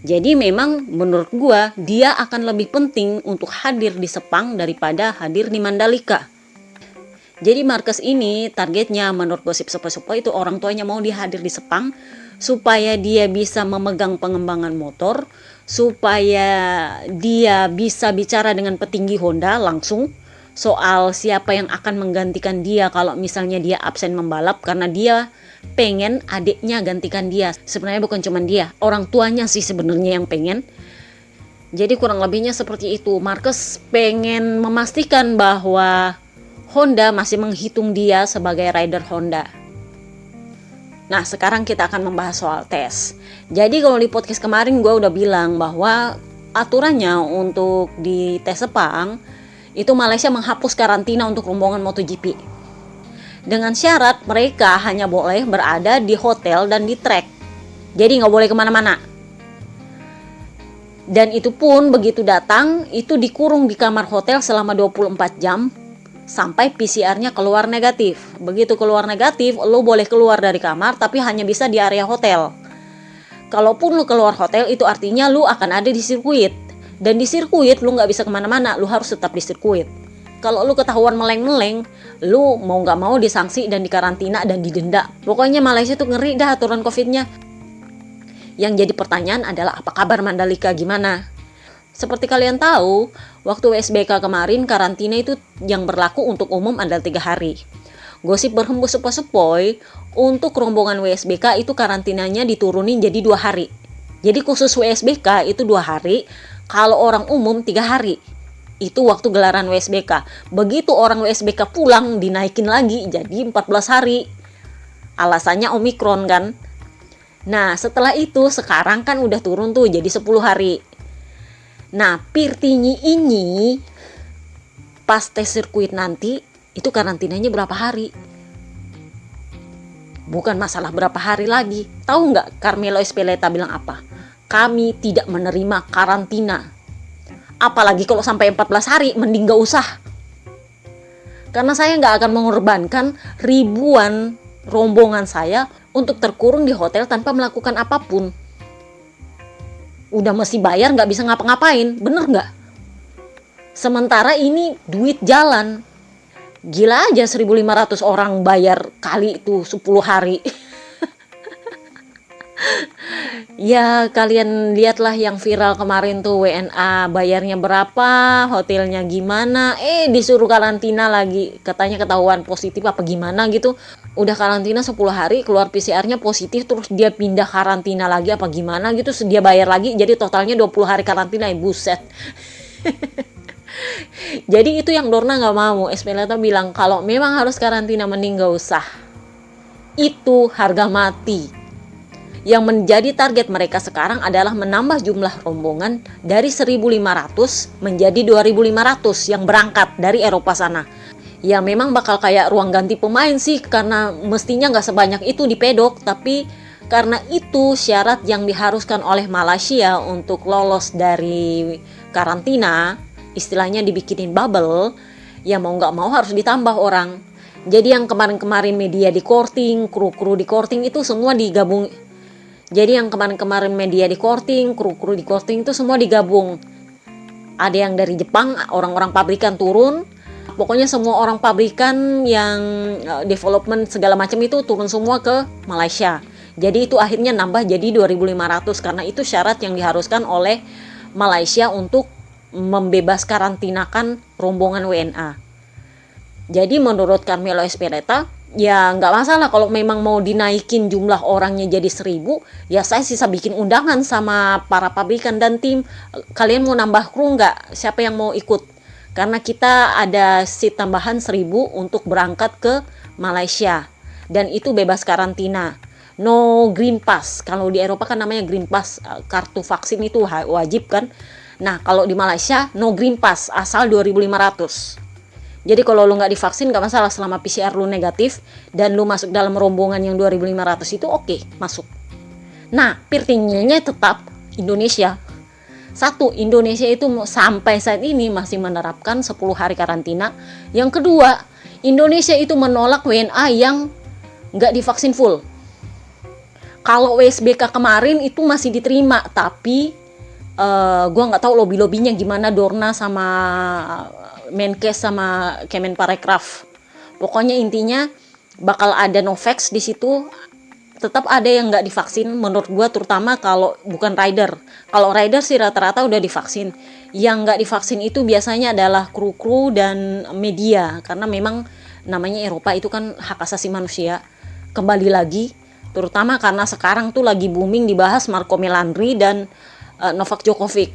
Jadi memang menurut gue dia akan lebih penting untuk hadir di Sepang daripada hadir di Mandalika. Jadi Marquez ini targetnya menurut gosip sepoi-sepoi itu orang tuanya mau dia hadir di Sepang supaya dia bisa memegang pengembangan motor, supaya dia bisa bicara dengan petinggi Honda langsung soal siapa yang akan menggantikan dia kalau misalnya dia absen membalap, karena dia pengen adiknya gantikan dia. Sebenarnya bukan cuma dia, orang tuanya sih sebenarnya yang pengen. Jadi kurang lebihnya seperti itu. Marquez pengen memastikan bahwa Honda masih menghitung dia sebagai rider Honda. Nah sekarang kita akan membahas soal tes. Jadi kalau di podcast kemarin gue udah bilang bahwa aturannya untuk di tes Sepang itu Malaysia menghapus karantina untuk rombongan MotoGP. dengan syarat mereka hanya boleh berada di hotel dan di trek. Jadi nggak boleh kemana-mana. Dan itu pun begitu datang, itu dikurung di kamar hotel selama 24 jam sampai PCR-nya keluar negatif. Begitu keluar negatif, lo boleh keluar dari kamar tapi hanya bisa di area hotel. Kalaupun lo keluar hotel, itu artinya lo akan ada di sirkuit. Dan di sirkuit lo nggak bisa kemana-mana, lo harus tetap di sirkuit. Kalau lu ketahuan meleng-meleng, lu mau nggak mau disanksi dan dikarantina dan didenda. Pokoknya Malaysia tuh ngeri dah aturan COVID-nya. Yang jadi pertanyaan adalah apa kabar Mandalika gimana? Seperti kalian tahu, waktu WSBK kemarin karantina itu yang berlaku untuk umum adalah 3 hari. Gosip berhembus sepoi-sepoi, untuk rombongan WSBK itu karantinanya diturunin jadi 2 hari. Jadi khusus WSBK itu 2 hari, kalau orang umum 3 hari. Itu waktu gelaran WSBK. Begitu orang WSBK pulang, dinaikin lagi jadi 14 hari. Alasannya Omikron kan. Nah setelah itu sekarang kan udah turun tuh jadi 10 hari. Nah Pirtinyi ini pas tes sirkuit nanti itu karantinanya berapa hari? Bukan masalah berapa hari lagi. Tahu nggak Carmelo Ezpeleta bilang apa? Kami tidak menerima karantina. Apalagi kalau sampai 14 hari, mending gak usah. Karena saya gak akan mengorbankan ribuan rombongan saya untuk terkurung di hotel tanpa melakukan apapun. Udah mesti bayar gak bisa ngapa-ngapain, bener gak? Sementara ini duit jalan. Gila aja 1.500 orang bayar kali itu 10 hari. Ya kalian lihatlah yang viral kemarin tuh, WNA bayarnya berapa, hotelnya gimana, disuruh karantina lagi, katanya ketahuan positif apa gimana gitu. Udah karantina 10 hari, keluar PCR-nya positif, terus dia pindah karantina lagi apa gimana gitu, dia bayar lagi, jadi totalnya 20 hari karantina, buset. Jadi itu yang Dorna gak mau. Ezpeleta bilang kalau memang harus karantina mending gak usah. Itu harga mati. Yang menjadi target mereka sekarang adalah menambah jumlah rombongan dari 1.500 menjadi 2.500 yang berangkat dari Eropa sana. Ya memang bakal kayak ruang ganti pemain sih, karena mestinya nggak sebanyak itu di pedok, tapi karena itu syarat yang diharuskan oleh Malaysia untuk lolos dari karantina, istilahnya dibikinin bubble, ya mau nggak mau harus ditambah orang. Jadi yang kemarin-kemarin media di Korting, kru-kru di Korting itu semua digabung. Jadi yang kemarin-kemarin media di Korting, kru-kru di Korting itu semua digabung. Ada yang dari Jepang, orang-orang pabrikan turun. Pokoknya semua orang pabrikan yang development segala macam itu turun semua ke Malaysia. Jadi itu akhirnya nambah jadi 2.500 karena itu syarat yang diharuskan oleh Malaysia untuk membebas karantinakan rombongan WNA. Jadi menurut Carmelo Ezpeleta, ya nggak masalah kalau memang mau dinaikin jumlah orangnya jadi 1.000, ya saya sisa bikin undangan sama para pabrikan dan tim. Kalian mau nambah kru nggak? Siapa yang mau ikut? Karena kita ada seat tambahan 1.000 untuk berangkat ke Malaysia. Dan itu bebas karantina. No green pass. Kalau di Eropa kan namanya green pass. Kartu vaksin itu wajib kan. Nah kalau di Malaysia no green pass, asal 2.500. Jadi kalau lu nggak divaksin nggak masalah selama PCR lu negatif dan lu masuk dalam rombongan yang 2.500 itu oke, masuk. Nah, Pirtinyinya tetap Indonesia. Satu, Indonesia itu sampai saat ini masih menerapkan 10 hari karantina. Yang kedua, Indonesia itu menolak WNA yang nggak divaksin full. Kalau WSBK kemarin itu masih diterima, tapi gua nggak tahu lobby-lobbynya gimana Dorna sama Menkes sama Kemenparekraf. Pokoknya intinya bakal ada Novax di situ. Tetap ada yang nggak divaksin menurut gua, terutama kalau bukan rider. Kalau rider sih rata-rata udah divaksin. Yang nggak divaksin itu biasanya adalah kru-kru dan media, karena memang namanya Eropa itu kan hak asasi manusia. Kembali lagi, terutama karena sekarang tuh lagi booming dibahas Marco Melandri dan Novak Djokovic,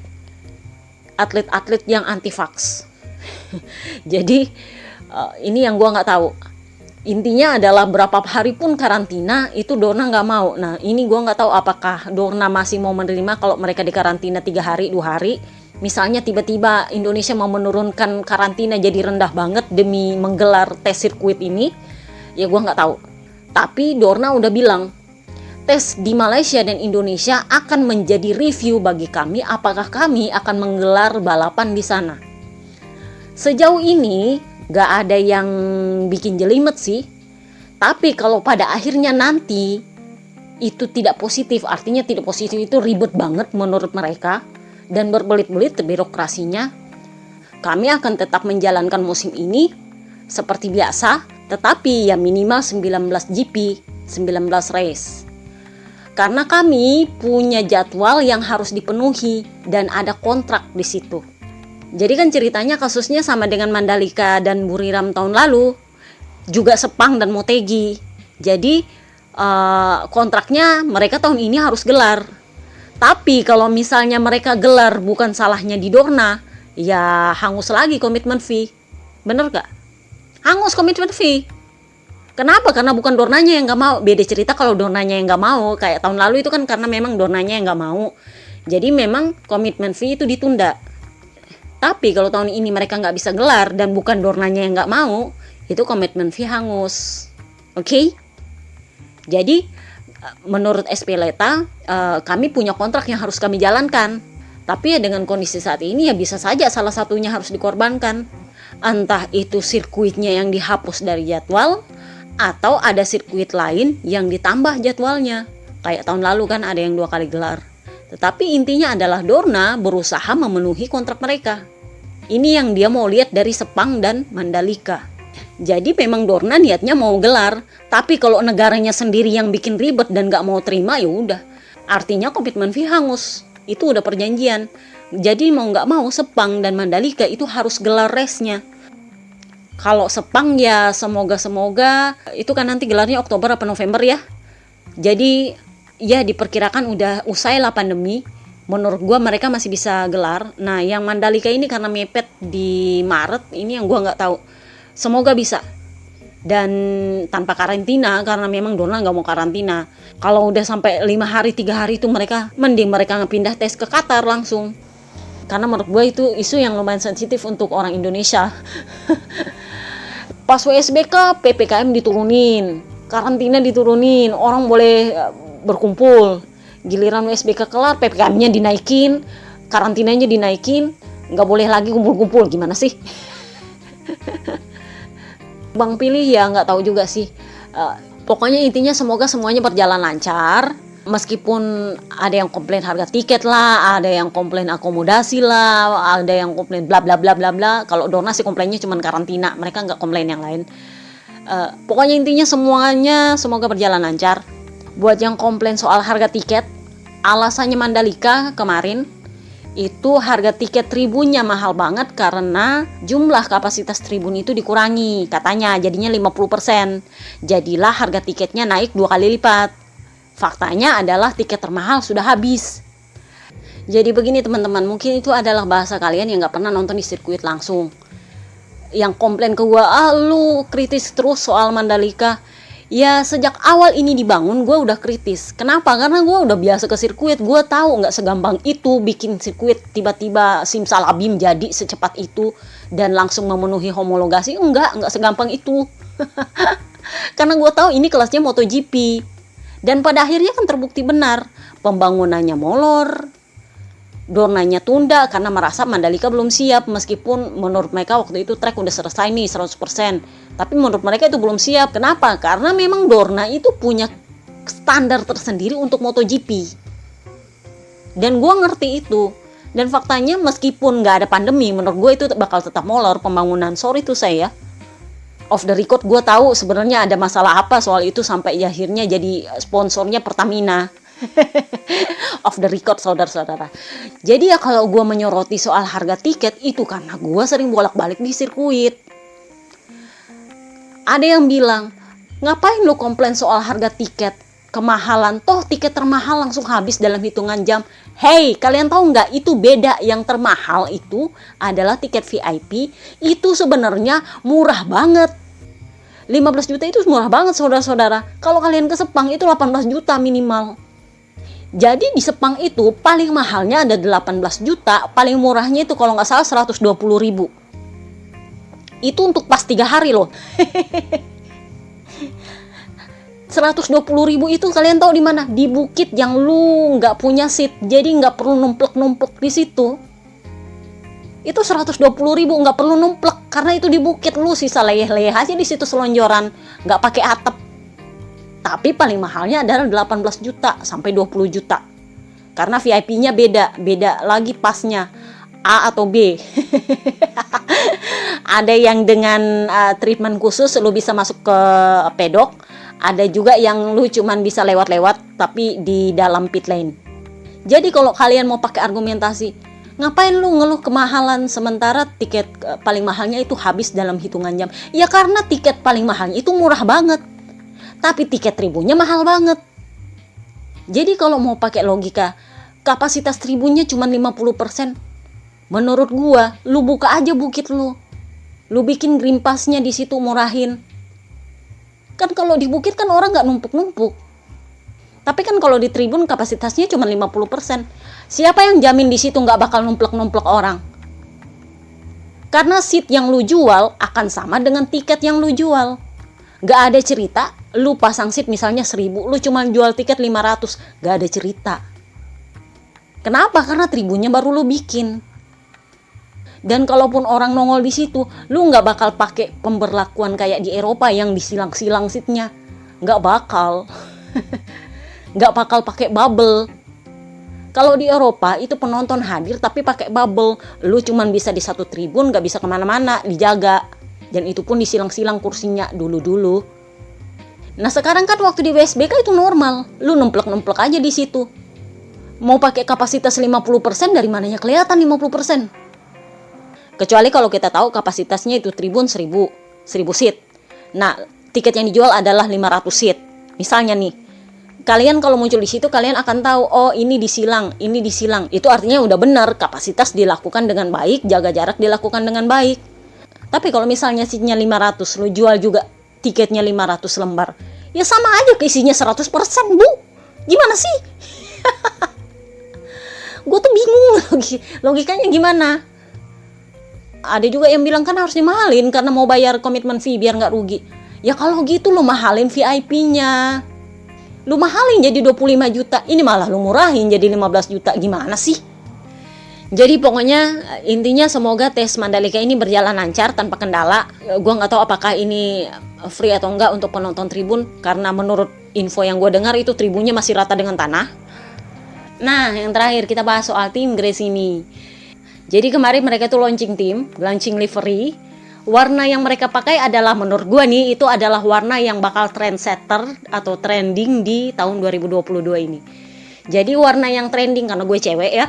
atlet-atlet yang anti-vax. Jadi ini yang gue nggak tahu. Intinya adalah berapa hari pun karantina itu Dorna nggak mau. Nah ini gue nggak tahu apakah Dorna masih mau menerima kalau mereka dikarantina 3 hari 2 hari. Misalnya tiba-tiba Indonesia mau menurunkan karantina jadi rendah banget demi menggelar tes sirkuit ini. Ya gue nggak tahu. Tapi Dorna udah bilang, tes di Malaysia dan Indonesia akan menjadi review bagi kami apakah kami akan menggelar balapan di sana. Sejauh ini gak ada yang bikin jelimet sih. Tapi kalau pada akhirnya nanti itu tidak positif, artinya tidak positif itu ribet banget menurut mereka dan berbelit-belit birokrasinya, kami akan tetap menjalankan musim ini seperti biasa, tetapi ya minimal 19 GP, 19 race. Karena kami punya jadwal yang harus dipenuhi dan ada kontrak di situ. Jadi kan ceritanya kasusnya sama dengan Mandalika dan Buriram tahun lalu, juga Sepang dan Motegi. Jadi kontraknya mereka tahun ini harus gelar. Tapi kalau misalnya mereka gelar bukan salahnya di Dorna, ya hangus lagi komitmen fee. Bener gak? Hangus komitmen fee. Kenapa? Karena bukan Dornanya yang gak mau. Beda cerita kalau Dornanya yang gak mau. Kayak tahun lalu itu kan karena memang Dornanya yang gak mau. Jadi memang komitmen fee itu ditunda. Tapi kalau tahun ini mereka gak bisa gelar dan bukan Dornanya yang gak mau, itu komitmen fee hangus. Oke? Jadi menurut SP Leta, kami punya kontrak yang harus kami jalankan. Tapi ya dengan kondisi saat ini ya bisa saja salah satunya harus dikorbankan. Entah itu sirkuitnya yang dihapus dari jadwal, atau ada sirkuit lain yang ditambah jadwalnya. Kayak tahun lalu kan ada yang 2 kali gelar. Tetapi intinya adalah Dorna berusaha memenuhi kontrak mereka. Ini yang dia mau lihat dari Sepang dan Mandalika. Jadi memang Dorna niatnya mau gelar. Tapi kalau negaranya sendiri yang bikin ribet dan gak mau terima, ya udah. Artinya komitmen fee hangus. Itu udah perjanjian. Jadi mau gak mau Sepang dan Mandalika itu harus gelar race-nya. Kalau Sepang ya semoga itu kan nanti gelarnya Oktober atau November ya. Jadi ya diperkirakan udah usai lah pandemi. Menurut gua mereka masih bisa gelar. Nah yang Mandalika ini karena mepet di Maret, ini yang gua nggak tahu. Semoga bisa. Dan tanpa karantina karena memang Dorna nggak mau karantina. Kalau udah sampai 5 hari 3 hari itu mending mereka ngepindah tes ke Qatar langsung. Karena menurut gua itu isu yang lumayan sensitif untuk orang Indonesia. Pas WSBK PPKM diturunin, karantina diturunin, orang boleh berkumpul. Giliran WSBK kelar, PPKM-nya dinaikin, karantinanya dinaikin, nggak boleh lagi kumpul-kumpul. Gimana sih? Bang Pilih ya nggak tahu juga sih. Pokoknya intinya semoga semuanya berjalan lancar. Meskipun ada yang komplain harga tiket lah, ada yang komplain akomodasi lah, ada yang komplain bla bla bla bla bla. Kalau Dorna sih komplainnya cuma karantina, mereka nggak komplain yang lain. Pokoknya intinya semuanya semoga berjalan lancar. Buat yang komplain soal harga tiket, alasannya Mandalika kemarin itu harga tiket tribunnya mahal banget karena jumlah kapasitas tribun itu dikurangi, katanya jadinya 50%. Jadilah harga tiketnya naik 2 kali lipat. Faktanya adalah tiket termahal sudah habis. Jadi begini teman-teman, mungkin itu adalah bahasa kalian yang gak pernah nonton di sirkuit langsung. Yang komplain ke gue, lu kritis terus soal Mandalika. Ya sejak awal ini dibangun gue udah kritis. Kenapa? Karena gue udah biasa ke sirkuit. Gue tahu gak segampang itu bikin sirkuit tiba-tiba simsalabim jadi secepat itu dan langsung memenuhi homologasi. Enggak segampang itu. Karena gue tahu ini kelasnya MotoGP. Dan pada akhirnya kan terbukti benar, pembangunannya molor, Dornanya tunda karena merasa Mandalika belum siap, meskipun menurut mereka waktu itu track udah selesai nih 100%. Tapi menurut mereka itu belum siap. Kenapa? Karena memang Dorna itu punya standar tersendiri untuk MotoGP. Dan gue ngerti itu. Dan faktanya meskipun gak ada pandemi, menurut gue itu bakal tetap molor pembangunan. Sorry tuh saya. Off the record gue tahu sebenarnya ada masalah apa soal itu sampai akhirnya jadi sponsornya Pertamina. Off the record saudara-saudara. Jadi ya kalau gue menyoroti soal harga tiket itu karena gue sering bolak-balik di sirkuit. Ada yang bilang, ngapain lu komplain soal harga tiket? Kemahalan, toh tiket termahal langsung habis dalam hitungan jam. Hey, kalian tahu nggak itu beda? Yang termahal itu adalah tiket VIP. Itu sebenarnya murah banget. 15 juta itu murah banget saudara-saudara. Kalau kalian ke Sepang itu 18 juta minimal. Jadi di Sepang itu paling mahalnya ada 18 juta. Paling murahnya itu kalau nggak salah 120 ribu. Itu untuk pas 3 hari loh. 120.000 itu kalian tahu di mana? Di bukit yang lu nggak punya seat, jadi nggak perlu numplek-numplek di situ. Itu 120.000 nggak perlu numplek, karena itu di bukit, lu sisa leyeh-leyeh aja di situ selonjoran, nggak pakai atap. Tapi paling mahalnya adalah 18 juta sampai 20 juta. Karena VIP-nya beda lagi pasnya, A atau B. Ada yang dengan treatment khusus lu bisa masuk ke pedok, ada juga yang lu cuman bisa lewat-lewat tapi di dalam pit lane. Jadi kalau kalian mau pakai argumentasi, ngapain lu ngeluh kemahalan sementara tiket paling mahalnya itu habis dalam hitungan jam? Ya karena tiket paling mahalnya itu murah banget, tapi tiket tribunnya mahal banget. Jadi kalau mau pakai logika, kapasitas tribunnya cuma 50%. Menurut gua, lu buka aja bukit lu. Lu bikin green pass-nya di situ, murahin. Kan kalau di bukit kan orang nggak numpuk-numpuk. Tapi kan kalau di tribun kapasitasnya cuma 50%. Siapa yang jamin di situ nggak bakal numplek-numplek orang? Karena seat yang lu jual akan sama dengan tiket yang lu jual. Nggak ada cerita, lu pasang seat misalnya 1.000, lu cuma jual tiket 500. Nggak ada cerita. Kenapa? Karena tribunnya baru lu bikin. Dan kalaupun orang nongol di situ, lu nggak bakal pakai pemberlakuan kayak di Eropa yang disilang-silang seatnya. Nggak bakal. Nggak bakal pakai bubble. Kalau di Eropa itu penonton hadir tapi pakai bubble. Lu cuman bisa di satu tribun, nggak bisa kemana-mana, dijaga. Dan itu pun disilang-silang kursinya dulu-dulu. Nah sekarang kan waktu di WSBK itu normal. Lu nemplek-nemplek aja di situ. Mau pakai kapasitas 50%, dari mananya kelihatan 50%? Kecuali kalau kita tahu kapasitasnya itu tribun 1000 seat. Nah, tiket yang dijual adalah 500 seat. Misalnya nih, kalian kalau muncul di situ kalian akan tahu, oh ini disilang, ini disilang. Itu artinya udah benar, kapasitas dilakukan dengan baik, jaga jarak dilakukan dengan baik. Tapi kalau misalnya seatnya 500, lu jual juga tiketnya 500 lembar. Ya sama aja keisinya 100%, Bu. Gimana sih? Gue tuh bingung logikanya gimana. Ada juga yang bilang kan harus dimahalin karena mau bayar komitmen fee biar nggak rugi. Ya kalau gitu lu mahalin VIP-nya. Lu mahalin jadi 25 juta. Ini malah lu murahin jadi 15 juta. Gimana sih? Jadi pokoknya intinya semoga tes Mandalika ini berjalan lancar tanpa kendala. Gue nggak tahu apakah ini free atau enggak untuk penonton tribun. Karena menurut info yang gue dengar itu tribunnya masih rata dengan tanah. Nah yang terakhir kita bahas soal tim Grace ini. Jadi kemarin mereka tuh launching livery. Warna yang mereka pakai adalah menurut gue nih itu adalah warna yang bakal trendsetter atau trending di tahun 2022 ini. Jadi warna yang trending karena gue cewek ya.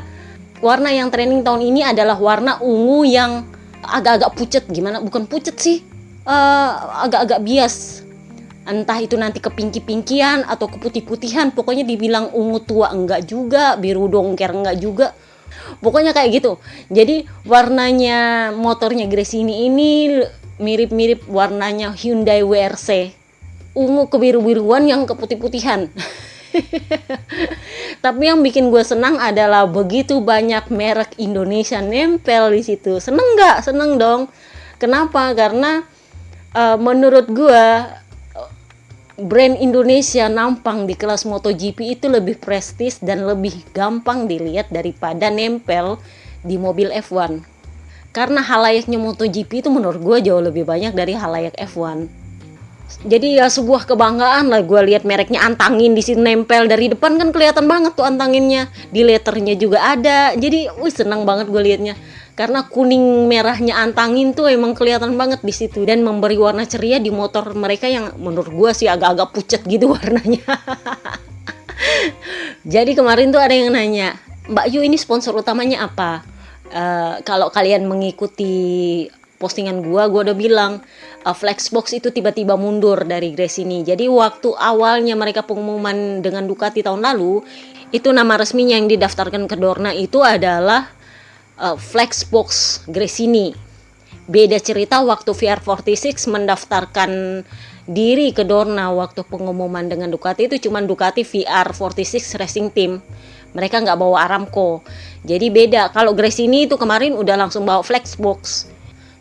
Warna yang trending tahun ini adalah warna ungu yang agak-agak pucet, gimana? Bukan pucet sih. Agak-agak bias. Entah itu nanti ke pinky-pinkian atau ke putih-putihan, pokoknya dibilang ungu tua enggak juga, biru dongker enggak juga. Pokoknya kayak gitu. Jadi warnanya motornya Grace ini mirip-mirip warnanya Hyundai WRC. Ungu kebiru-biruan yang keputih-putihan. Tapi yang bikin gue senang adalah begitu banyak merek Indonesia nempel di situ. Seneng nggak? Seneng dong. Kenapa? Karena menurut gue brand Indonesia nampang di kelas MotoGP itu lebih prestis dan lebih gampang dilihat daripada nempel di mobil F1. Karena halayaknya MotoGP itu menurut gue jauh lebih banyak dari halayak F1. Jadi ya sebuah kebanggaan lah gue lihat mereknya Antangin di sini nempel dari depan kan kelihatan banget tuh Antanginnya. Di letternya juga ada. Jadi senang banget gue liatnya. Karena kuning merahnya Antangin tuh emang kelihatan banget di situ dan memberi warna ceria di motor mereka yang menurut gue sih agak-agak pucat gitu warnanya. Jadi kemarin tuh ada yang nanya, Mbak Yu ini sponsor utamanya apa? Kalau kalian mengikuti postingan gue udah bilang Flexbox itu tiba-tiba mundur dari Grace ini. Jadi waktu awalnya mereka pengumuman dengan Ducati tahun lalu, itu nama resminya yang didaftarkan ke Dorna itu adalah Flexbox Gresini. Beda cerita waktu VR46 mendaftarkan diri ke Dorna waktu pengumuman dengan Ducati itu cuma Ducati VR46 Racing Team. Mereka nggak bawa Aramco. Jadi beda. Kalau Gresini itu kemarin udah langsung bawa Flexbox.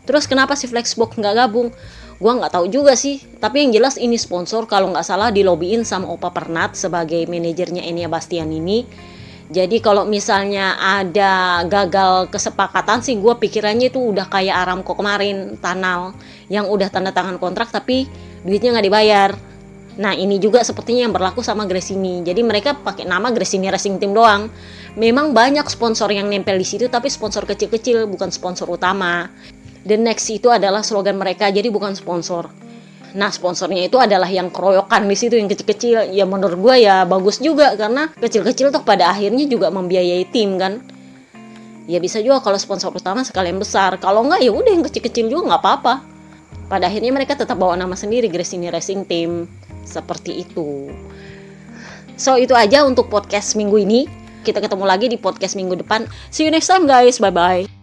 Terus kenapa si Flexbox nggak gabung? Gua nggak tahu juga sih, tapi yang jelas ini sponsor, kalau nggak salah dilobiin sama Opa Pernat sebagai manajernya Enia Bastian ini. Jadi kalau misalnya ada gagal kesepakatan sih, gue pikirannya itu udah kayak Aramco kemarin, Tanal, yang udah tanda tangan kontrak tapi duitnya nggak dibayar. Nah ini juga sepertinya yang berlaku sama Gresini. Jadi mereka pakai nama Gresini Racing Team doang. Memang banyak sponsor yang nempel di situ, tapi sponsor kecil-kecil, bukan sponsor utama. The next itu adalah slogan mereka, jadi bukan sponsor. Nah sponsornya itu adalah yang keroyokan di situ, yang kecil-kecil. Ya menurut gue ya bagus juga, karena kecil-kecil tuh pada akhirnya juga membiayai tim kan. Ya bisa juga kalau sponsor utama sekalian besar. Kalau enggak ya udah yang kecil-kecil juga nggak apa-apa. Pada akhirnya mereka tetap bawa nama sendiri, Gresini Racing Team. Seperti itu. So itu aja untuk podcast minggu ini. Kita ketemu lagi di podcast minggu depan. See you next time guys. Bye bye.